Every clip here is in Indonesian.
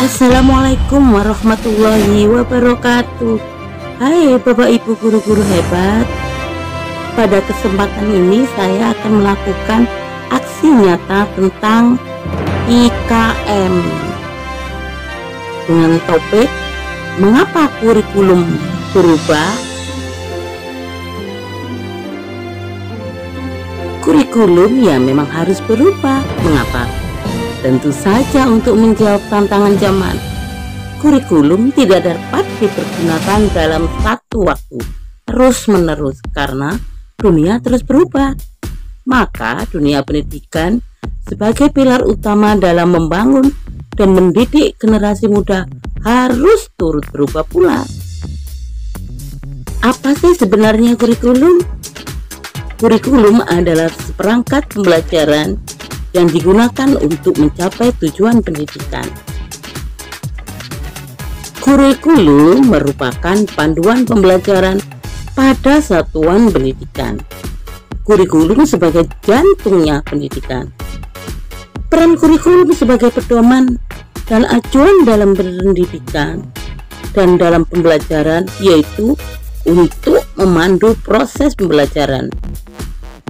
Assalamualaikum warahmatullahi wabarakatuh. Hai Bapak Ibu guru-guru hebat. Pada kesempatan ini saya akan melakukan aksi nyata tentang IKM dengan topik mengapa kurikulum berubah. Kurikulum ya memang harus berubah. Mengapa? Tentu saja untuk menjawab tantangan zaman. Kurikulum tidak dapat dipergunakan dalam satu waktu terus-menerus karena dunia terus berubah. Maka dunia pendidikan sebagai pilar utama dalam membangun dan mendidik generasi muda harus turut berubah pula. Apa sih sebenarnya kurikulum? Kurikulum adalah seperangkat pembelajaran yang digunakan untuk mencapai tujuan pendidikan. Kurikulum merupakan panduan pembelajaran pada satuan pendidikan. Kurikulum sebagai jantungnya pendidikan. Peran kurikulum sebagai pedoman dan acuan dalam pendidikan dan dalam pembelajaran yaitu untuk memandu proses pembelajaran.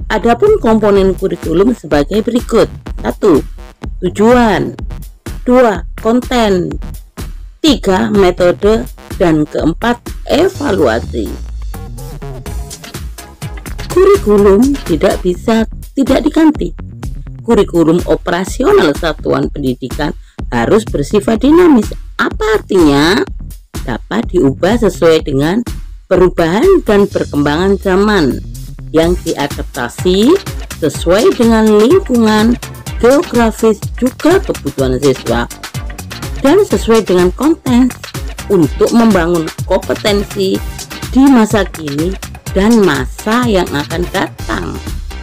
Adapun komponen kurikulum sebagai berikut: 1. Tujuan, 2. Konten, 3. Metode, dan keempat evaluasi. Kurikulum tidak bisa tidak diganti. Kurikulum operasional satuan pendidikan harus bersifat dinamis. Apa artinya? Dapat diubah sesuai dengan perubahan dan perkembangan zaman yang diadaptasi sesuai dengan lingkungan geografis juga kebutuhan siswa dan sesuai dengan konten untuk membangun kompetensi di masa kini dan masa yang akan datang.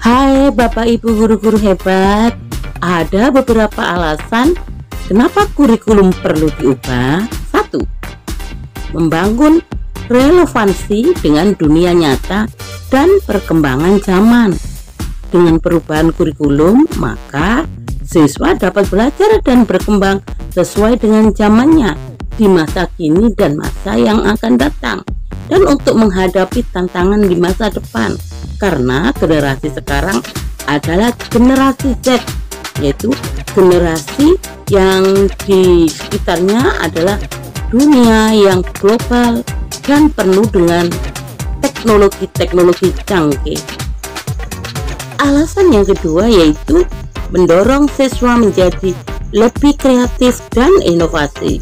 Hai Bapak Ibu guru-guru hebat, ada beberapa alasan kenapa kurikulum perlu diubah. 1. Membangun relevansi dengan dunia nyata dan perkembangan zaman. Dengan perubahan kurikulum, maka siswa dapat belajar dan berkembang sesuai dengan zamannya di masa kini dan masa yang akan datang, dan untuk menghadapi tantangan di masa depan. Karena generasi sekarang adalah generasi Z, yaitu generasi yang di sekitarnya adalah dunia yang global dan penuh dengan teknologi-teknologi canggih. Alasan yang kedua yaitu mendorong siswa menjadi lebih kreatif dan inovasi.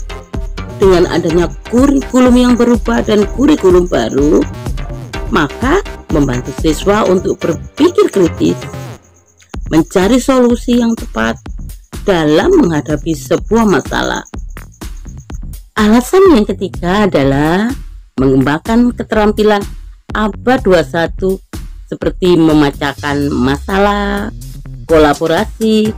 Dengan adanya kurikulum yang berubah dan kurikulum baru, maka membantu siswa untuk berpikir kritis, mencari solusi yang tepat dalam menghadapi sebuah masalah. Alasan yang ketiga adalah mengembangkan keterampilan abad 21 seperti memecahkan masalah, kolaborasi,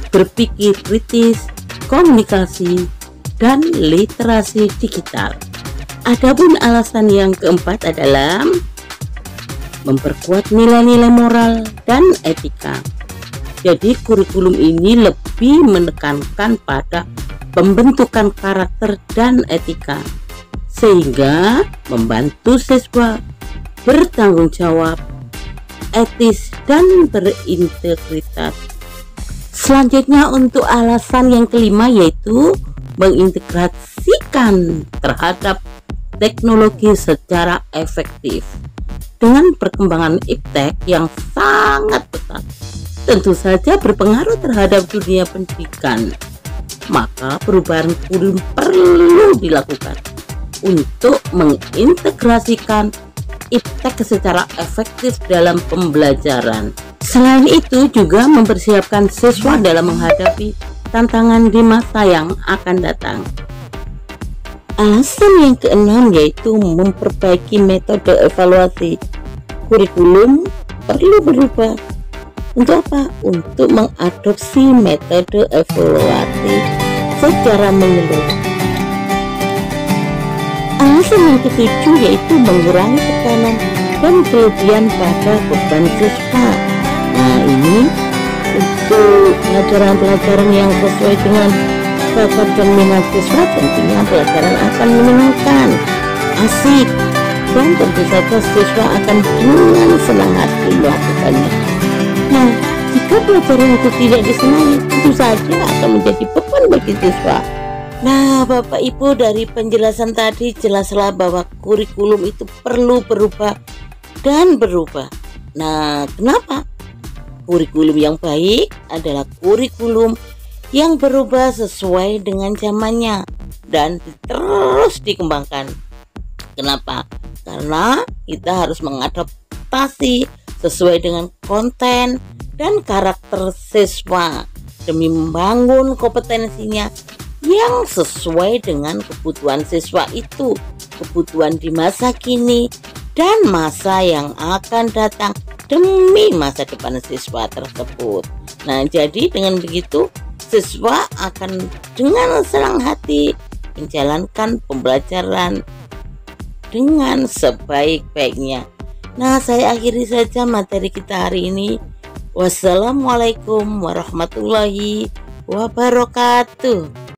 berpikir kritis, komunikasi, dan literasi digital. Adapun alasan yang keempat adalah memperkuat nilai-nilai moral dan etika. Jadi kurikulum ini lebih menekankan pada pembentukan karakter dan etika, sehingga membantu siswa bertanggung jawab, etis, dan berintegritas. Selanjutnya untuk alasan yang kelima yaitu mengintegrasikan terhadap teknologi secara efektif. Dengan perkembangan iptek yang sangat pesat, tentu saja berpengaruh terhadap dunia pendidikan. Maka perubahan kurikulum perlu dilakukan untuk mengintegrasikan iptek secara efektif dalam pembelajaran. Selain itu juga mempersiapkan siswa dalam menghadapi tantangan di masa yang akan datang. Alasan yang keenam yaitu memperbaiki metode evaluasi. Kurikulum perlu berubah. Untuk apa? Untuk mengadopsi metode evaluasi secara menyeluruh. Alasan yang ketujuh yaitu mengurangi tekanan dan kelebihan pada beban siswa. Nah, ini pelajaran-pelajaran yang sesuai dengan bakat dan minat siswa, tentunya pelajaran akan menyenangkan, asik, dan tentu saja siswa akan dengan senang hati melakukannya. Nah, jika pelajaran itu tidak disenangi, tentu saja akan menjadi beban bagi siswa. Nah, Bapak Ibu, dari penjelasan tadi jelaslah bahwa kurikulum itu perlu berubah dan berubah. Nah, kenapa? Kurikulum yang baik adalah kurikulum yang berubah sesuai dengan zamannya dan terus dikembangkan. Kenapa? Karena kita harus mengadaptasi sesuai dengan konten dan karakter siswa demi membangun kompetensinya yang sesuai dengan kebutuhan siswa itu, kebutuhan di masa kini dan masa yang akan datang demi masa depan siswa tersebut. Nah, jadi dengan begitu siswa akan dengan senang hati menjalankan pembelajaran dengan sebaik-baiknya. Nah, saya akhiri saja materi kita hari ini. Wassalamualaikum warahmatullahi wabarakatuh.